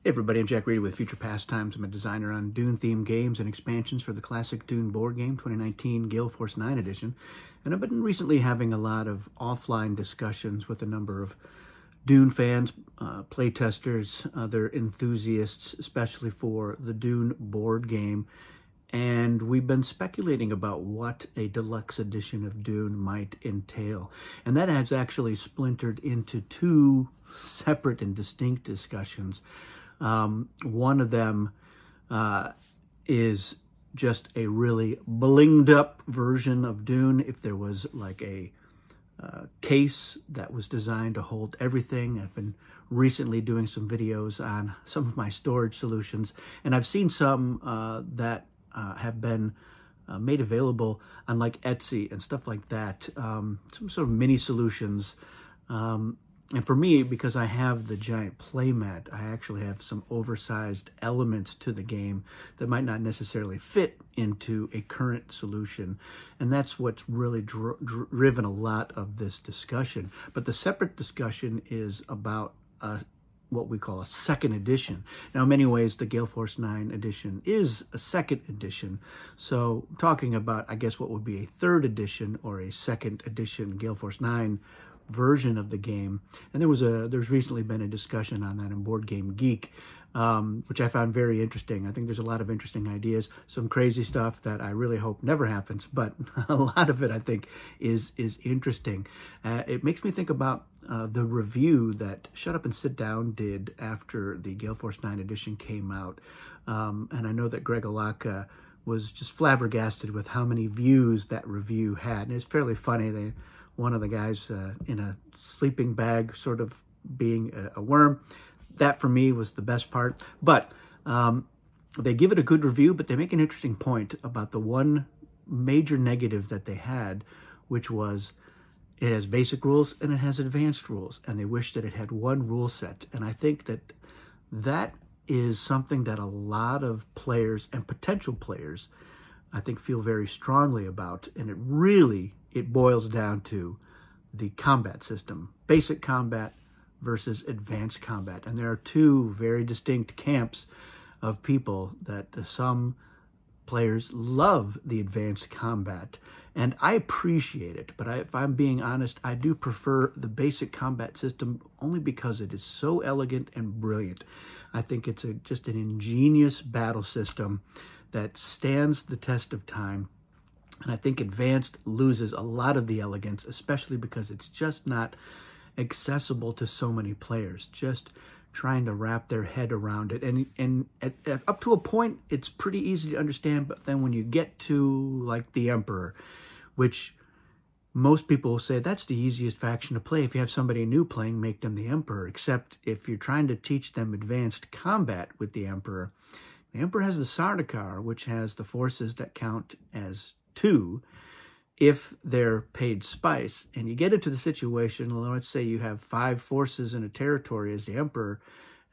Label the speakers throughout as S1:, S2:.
S1: Hey everybody, I'm Jack Reedy with Future Pastimes. I'm a designer on Dune-themed games and expansions for the classic Dune board game, 2019 Gale Force 9 edition. And I've been recently having a lot of offline discussions with a number of Dune fans, playtesters, other enthusiasts, especially for the Dune board game. And we've been speculating about what a deluxe edition of Dune might entail. And that has actually splintered into two separate and distinct discussions. One of them is just a really blinged up version of Dune. If there was like a case that was designed to hold everything. I've been recently doing some videos on some of my storage solutions, and I've seen some that have been made available on like Etsy and stuff like that. Some sort of mini solutions. And for me, because I have the giant playmat, I actually have some oversized elements to the game that might not necessarily fit into a current solution. And that's what's really driven a lot of this discussion. But the separate discussion is about what we call a second edition. Now, in many ways, the Gale Force 9 edition is a second edition. So talking about, I guess, what would be a third edition or a second edition Gale Force 9 version of the game. And there's recently been a discussion on that in Board Game Geek, which I found very interesting. I think there's a lot of interesting ideas, some crazy stuff that I really hope never happens, but a lot of it I think is interesting. It makes me think about the review that Shut Up and Sit Down did after the Gale Force 9 edition came out. And I know that Greg Alaka was just flabbergasted with how many views that review had. And it's fairly funny. One of the guys in a sleeping bag sort of being a worm. That for me was the best part. But they give it a good review, but they make an interesting point about the one major negative that they had, which was it has basic rules and it has advanced rules. And they wish that it had one rule set. And I think that that is something that a lot of players and potential players, I think, feel very strongly about. And it boils down to the combat system, basic combat versus advanced combat. And there are two very distinct camps of people that some players love the advanced combat. And I appreciate it, but if I'm being honest, I do prefer the basic combat system only because it is so elegant and brilliant. I think it's just an ingenious battle system that stands the test of time. And I think advanced loses a lot of the elegance, especially because it's just not accessible to so many players, just trying to wrap their head around it. And up to a point, it's pretty easy to understand. But then when you get to like the Emperor, which most people will say that's the easiest faction to play. If you have somebody new playing, make them the Emperor. Except if you're trying to teach them advanced combat with the Emperor has the Sardaukar, which has the forces that count as 2 if they're paid spice. And you get into the situation, let's say you have 5 forces in a territory as the Emperor.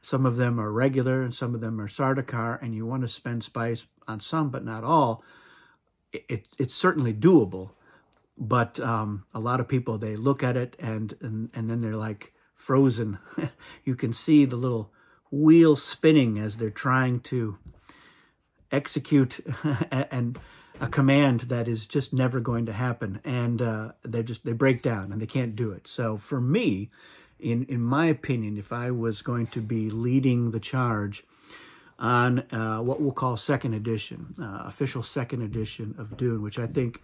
S1: Some of them are regular and some of them are Sardaukar, and you want to spend spice on some but not all. It's certainly doable. But a lot of people, they look at it and then they're like frozen. You can see the little wheel spinning as they're trying to execute and a command that is just never going to happen, and they break down and they can't do it. So for me, in my opinion, if I was going to be leading the charge on what we'll call second edition, official second edition of Dune, which I think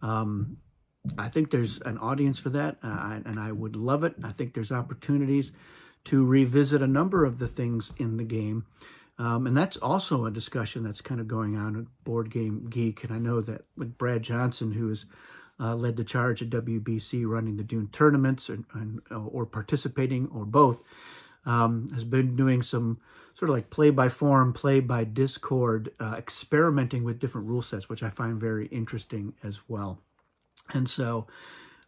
S1: there's an audience for that, and I would love it. I think there's opportunities to revisit a number of the things in the game. And that's also a discussion that's kind of going on at Board Game Geek. And I know that with Brad Johnson, who has led the charge at WBC running the Dune tournaments or participating or both, has been doing some sort of like play-by-forum, play-by-Discord, experimenting with different rule sets, which I find very interesting as well. And so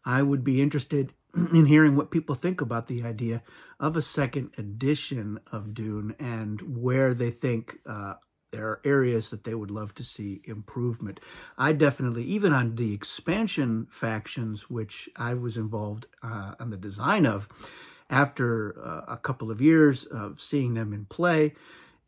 S1: I would be interested in hearing what people think about the idea of a second edition of Dune and where they think there are areas that they would love to see improvement. I definitely, even on the expansion factions, which I was involved on the design of, after a couple of years of seeing them in play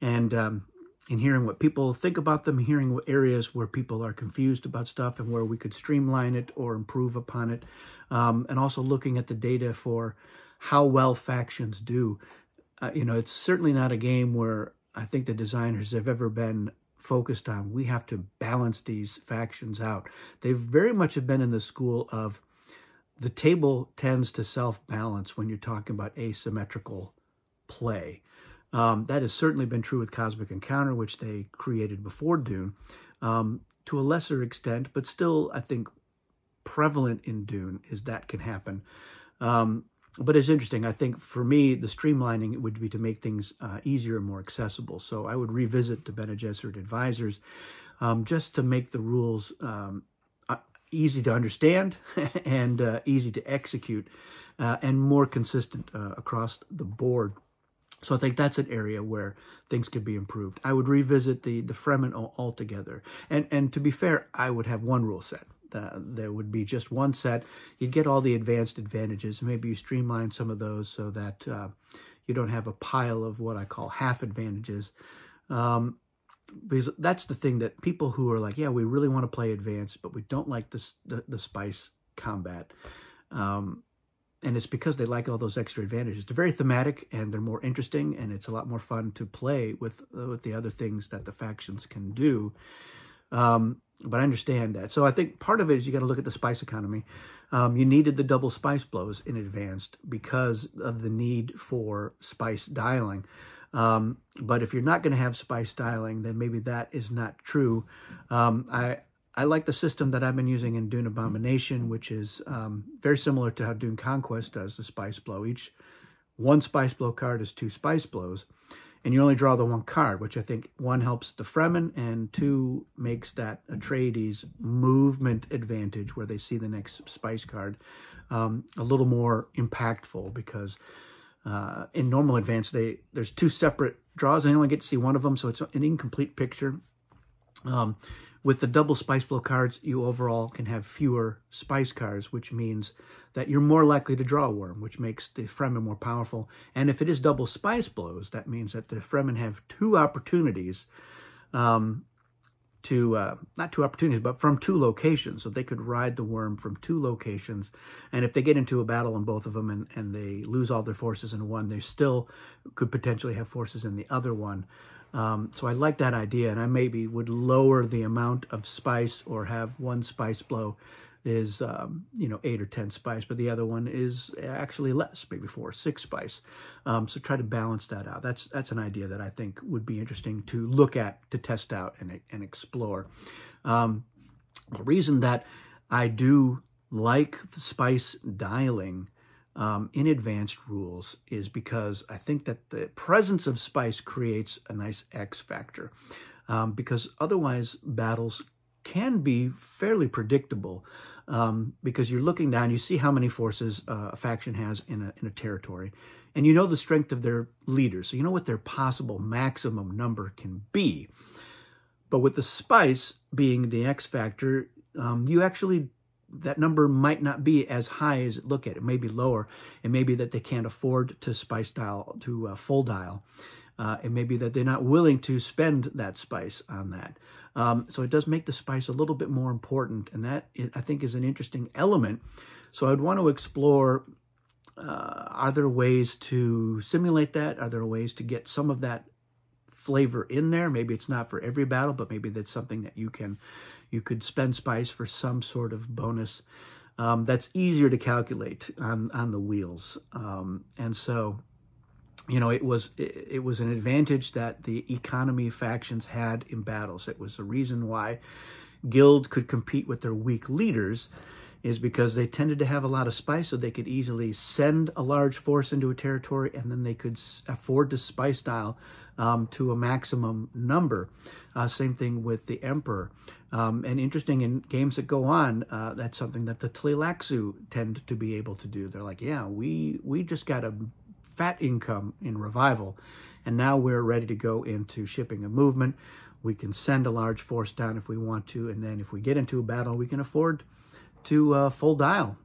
S1: and hearing what people think about them, hearing what areas where people are confused about stuff and where we could streamline it or improve upon it, and also looking at the data for how well factions do. It's certainly not a game where I think the designers have ever been focused on, we have to balance these factions out. They very much have been in the school of the table tends to self-balance when you're talking about asymmetrical play. That has certainly been true with Cosmic Encounter, which they created before Dune, to a lesser extent, but still, I think, prevalent in Dune is that can happen. But it's interesting. I think for me, the streamlining would be to make things easier and more accessible. So I would revisit the Bene Gesserit advisors just to make the rules easy to understand and easy to execute and more consistent across the board. So I think that's an area where things could be improved. I would revisit the Fremen altogether. And to be fair, I would have one rule set. There would be just one set. You'd get all the advanced advantages. Maybe you streamline some of those so that you don't have a pile of what I call half advantages. Because that's the thing that people who are like, yeah, we really want to play advanced, but we don't like the spice combat. And it's because they like all those extra advantages. They're very thematic and they're more interesting, and it's a lot more fun to play with the other things that the factions can do. But I understand that. So I think part of it is you got to look at the spice economy. You needed the double spice blows in advanced because of the need for spice dialing. But if you're not going to have spice dialing, then maybe that is not true. I like the system that I've been using in Dune Abomination, which is very similar to how Dune Conquest does the spice blow. Each one spice blow card is 2 spice blows. And you only draw the 1 card, which I think 1 helps the Fremen and 2 makes that Atreides movement advantage where they see the next spice card a little more impactful, because in normal advance, there's 2 separate draws and they only get to see 1 of them, so it's an incomplete picture. With the double spice blow cards, you overall can have fewer spice cards, which means that you're more likely to draw a worm, which makes the Fremen more powerful. And if it is double spice blows, that means that the Fremen have 2 opportunities not 2 opportunities, but from 2 locations. So they could ride the worm from 2 locations. And if they get into a battle in both of them and they lose all their forces in one, they still could potentially have forces in the other one. So I like that idea, and I maybe would lower the amount of spice or have 1 spice blow is, 8 or 10 spice, but the other one is actually less, maybe 4 or 6 spice. So try to balance that out. That's an idea that I think would be interesting to look at, to test out and explore. The reason that I do like the spice dialing in advanced rules is because I think that the presence of spice creates a nice X factor, because otherwise battles can be fairly predictable, because you're looking down, you see how many forces a faction has in a territory, and you know the strength of their leaders, so you know what their possible maximum number can be. But with the spice being the X factor, you actually, that number might not be as high as it look at. It may be lower. It may be that they can't afford to spice dial, to full dial. It may be that they're not willing to spend that spice on that. So it does make the spice a little bit more important, and that, I think, is an interesting element. So I'd want to explore, are there ways to simulate that? Are there ways to get some of that flavor in there? Maybe it's not for every battle, but maybe that's something that you could spend spice for some sort of bonus that's easier to calculate on the wheels. And so, it was an advantage that the economy factions had in battles. It was the reason why Guild could compete with their weak leaders, is because they tended to have a lot of spice, so they could easily send a large force into a territory, and then they could afford to spice dial to a maximum number. Same thing with the Emperor. And interesting, in games that go on, that's something that the Tleilaxu tend to be able to do. They're like, yeah, we just got a fat income in Revival, and now we're ready to go into shipping a movement. We can send a large force down if we want to, and then if we get into a battle, we can afford to full dial.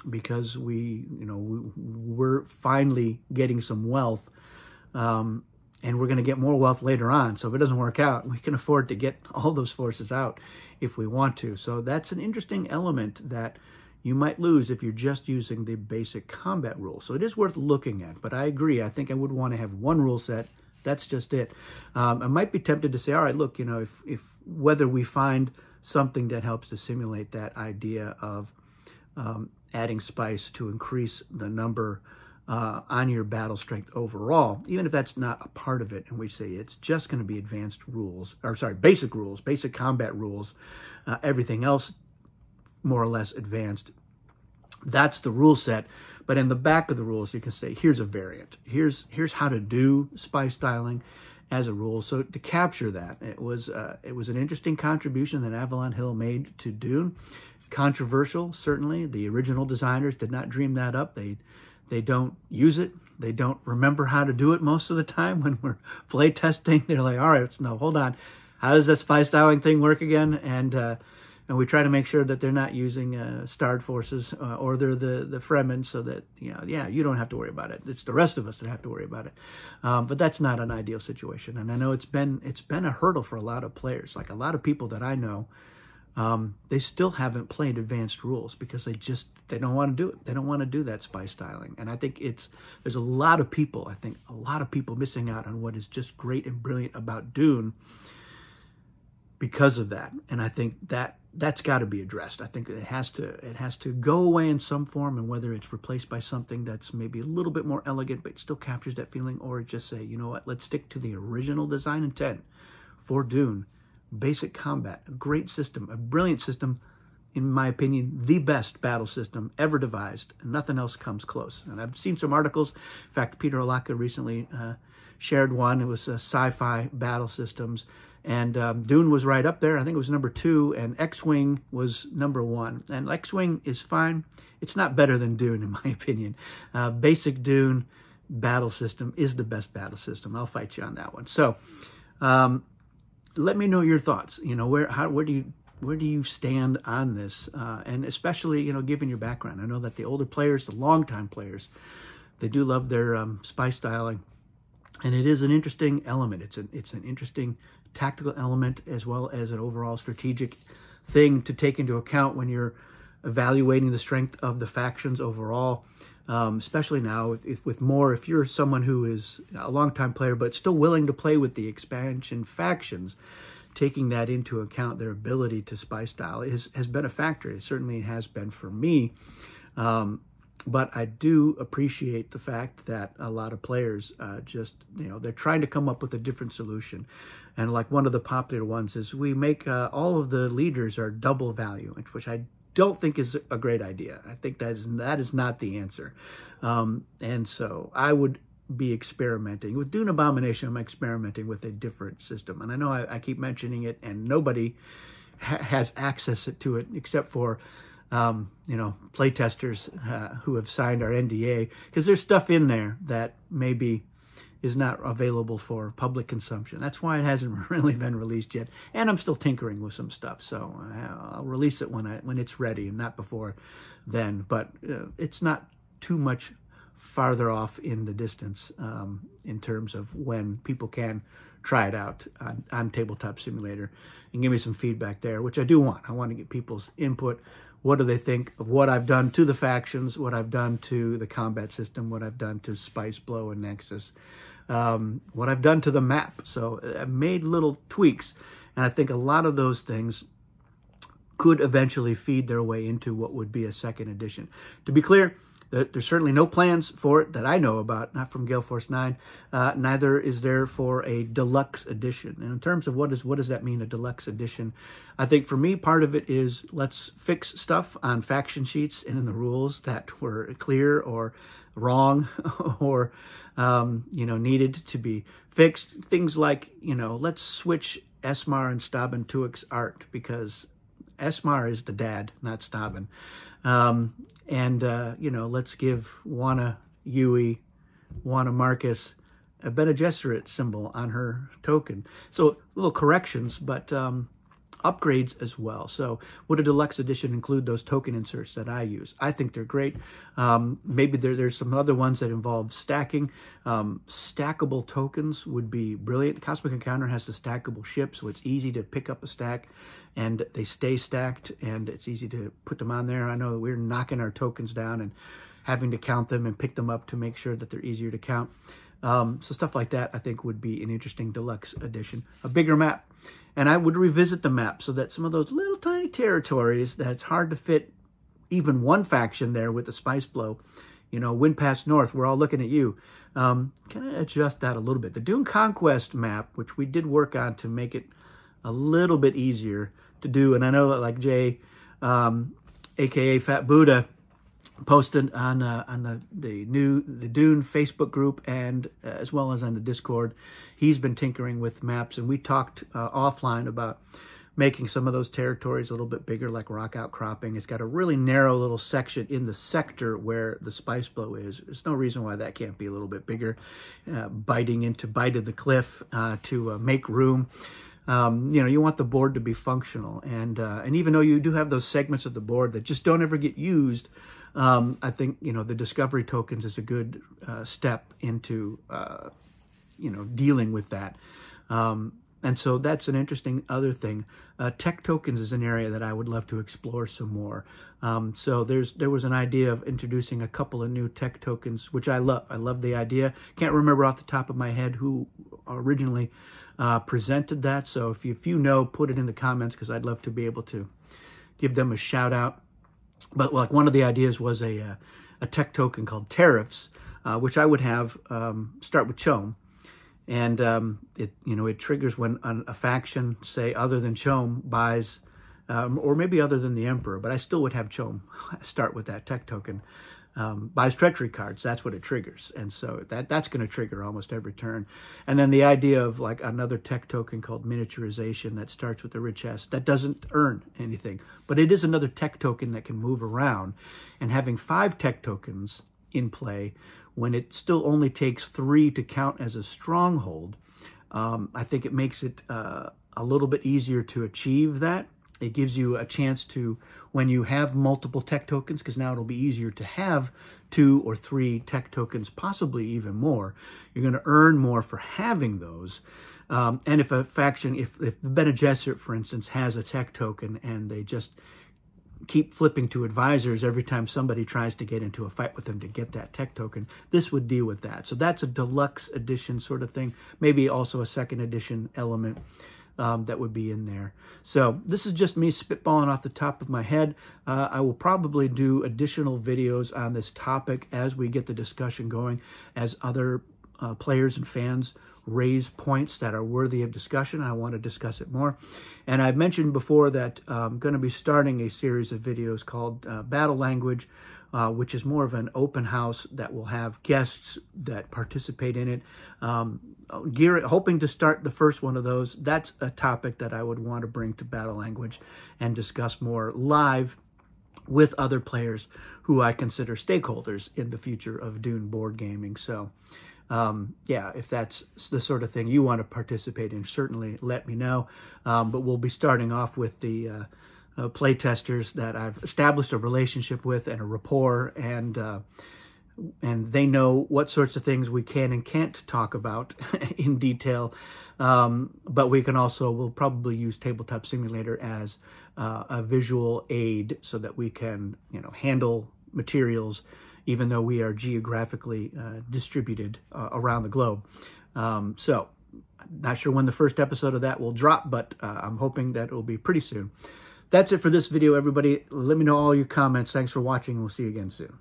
S1: because we're finally getting some wealth, and we're going to get more wealth later on. So if it doesn't work out, we can afford to get all those forces out if we want to. So that's an interesting element that you might lose if you're just using the basic combat rules. So it is worth looking at, but I agree. I think I would want to have one rule set. That's just it. I might be tempted to say, all right, look, if whether we find something that helps to simulate that idea of adding spice to increase the number on your battle strength overall, even if that's not a part of it, and we say it's just going to be advanced rules, or sorry, basic rules, basic combat rules, everything else more or less advanced. That's the rule set. But in the back of the rules, you can say, here's a variant. Here's how to do spice styling as a rule. So to capture that, it was an interesting contribution that Avalon Hill made to Dune. Controversial, certainly. The original designers did not dream that up. They don't use it. They don't remember how to do it most of the time when we're play testing. They're like, all right, no, hold on. How does that spice styling thing work again? And we try to make sure that they're not using starred forces or they're the Fremen, so that, you don't have to worry about it. It's the rest of us that have to worry about it. But that's not an ideal situation. And I know it's been a hurdle for a lot of players. Like a lot of people that I know, they still haven't played advanced rules because they don't want to do it. They don't want to do that spice styling. And I think there's a lot of people missing out on what is just great and brilliant about Dune because of that. And I think that's got to be addressed. I think it has to go away in some form, and whether it's replaced by something that's maybe a little bit more elegant but still captures that feeling, or just say, you know what, let's stick to the original design intent for Dune. Basic combat, a great system, a brilliant system, in my opinion, the best battle system ever devised. And nothing else comes close. And I've seen some articles. In fact, Peter Olaka recently shared one. It was sci-fi battle systems. And Dune was right up there. I think it was number 2. And X-Wing was number 1. And X-Wing is fine. It's not better than Dune, in my opinion. Basic Dune battle system is the best battle system. I'll fight you on that one. So, let me know your thoughts. Where do you stand on this? And especially, given your background. I know that the older players, the longtime players, they do love their spice styling, and it is an interesting element. It's an interesting tactical element as well as an overall strategic thing to take into account when you're evaluating the strength of the factions overall. Especially now, if you're someone who is a longtime player but still willing to play with the expansion factions, taking that into account, their ability to spice style has been a factor. It certainly has been for me. But I do appreciate the fact that a lot of players they're trying to come up with a different solution. And like one of the popular ones is we make all of the leaders are double value, which I don't think is a great idea. I think that is not the answer. And so I would be experimenting. With Dune Abomination, I'm experimenting with a different system. And I know I keep mentioning it, and nobody has access to it except for, playtesters who have signed our NDA, because there's stuff in there that maybe is not available for public consumption. That's why it hasn't really been released yet. And I'm still tinkering with some stuff, so I'll release it when it's ready, and not before then. But it's not too much farther off in the distance in terms of when people can try it out on Tabletop Simulator and give me some feedback there, which I do want. I want to get people's input. What do they think of what I've done to the factions, what I've done to the combat system, what I've done to Spice, Blow, and Nexus, what I've done to the map. So I've made little tweaks, and I think a lot of those things could eventually feed their way into what would be a second edition. To be clear, there's certainly no plans for it that I know about, not from Gale Force 9. Neither is there for a deluxe edition. And in terms of what does that mean, a deluxe edition? I think for me, part of it is let's fix stuff on faction sheets and in the rules that were clear or wrong or, needed to be fixed. Things like, let's switch Esmar and Staben Tuek's art, because Esmar is the dad, not Staben. Let's give Wana Yui, Wana Marcus, a Bene Gesserit symbol on her token. So little corrections, but upgrades as well. So would a deluxe edition include those token inserts that I use? I think they're great. Maybe there's some other ones that involve stacking. Stackable tokens would be brilliant. Cosmic Encounter has the stackable ship, so it's easy to pick up a stack and they stay stacked and it's easy to put them on there. I know we're knocking our tokens down and having to count them and pick them up to make sure that they're easier to count. So stuff like that I think would be an interesting deluxe edition. A bigger map. And I would revisit the map so that some of those little tiny territories that it's hard to fit even one faction there with the Spice Blow, you know, Wind Past North, we're all looking at you. Kind of adjust that a little bit. The Dune Conquest map, which we did work on to make it a little bit easier to do. And I know that like Jay, aka Fat Buddha, posted on the Dune Facebook group and as well as on the Discord. He's been tinkering with maps, and we talked offline about making some of those territories a little bit bigger, like rock outcropping. It's got a really narrow little section in the sector where the Spice Blow is. There's no reason why that can't be a little bit bigger, biting into Bite of the Cliff to make room. You know, you want the board to be functional, and even though you do have those segments of the board that just don't ever get used, I think, you know, the discovery tokens is a good step into, you know, dealing with that. And so that's an interesting other thing. Tech tokens is an area that I would love to explore some more. So there was an idea of introducing a couple of new tech tokens, which I love. I love the idea. Can't remember off the top of my head who originally presented that. So if you know, put it in the comments, because I'd love to be able to give them a shout out. But like one of the ideas was a tech token called Tariffs, which I would have start with Chome. And it triggers when a faction, say, other than Chome, buys, or maybe other than the Emperor, but I still would have Chome start with that tech token, buys treachery cards. That's what it triggers. And so that's going to trigger almost every turn. And then the idea of like another tech token called miniaturization that starts with the Richess, that doesn't earn anything, but it is another tech token that can move around. And having 5 tech tokens in play when it still only takes 3 to count as a stronghold, I think it makes it a little bit easier to achieve that. It gives you a chance to, when you have multiple tech tokens, because now it'll be easier to have 2 or 3 tech tokens, possibly even more. You're going to earn more for having those. And if a faction, if the Bene Gesserit, for instance, has a tech token and they just keep flipping to advisors every time somebody tries to get into a fight with them to get that tech token, this would deal with that. So that's a deluxe edition sort of thing, maybe also a second edition element that would be in there. So this is just me spitballing off the top of my head. I will probably do additional videos on this topic as we get the discussion going, as other players and fans raise points that are worthy of discussion. I want to discuss it more. And I've mentioned before that I'm going to be starting a series of videos called Battle Language, which is more of an open house that will have guests that participate in it. Hoping to start the first one of those. That's a topic that I would want to bring to Battle Language and discuss more live with other players who I consider stakeholders in the future of Dune board gaming. So yeah, if that's the sort of thing you want to participate in, certainly let me know. But we'll be starting off with the play testers that I've established a relationship with and a rapport, and they know what sorts of things we can and can't talk about in detail. But we can also, we'll probably use Tabletop Simulator as a visual aid so that we can, handle materials even though we are geographically distributed around the globe. So not sure when the first episode of that will drop, but I'm hoping that it will be pretty soon. That's it for this video, everybody. Let me know all your comments. Thanks for watching. We'll see you again soon.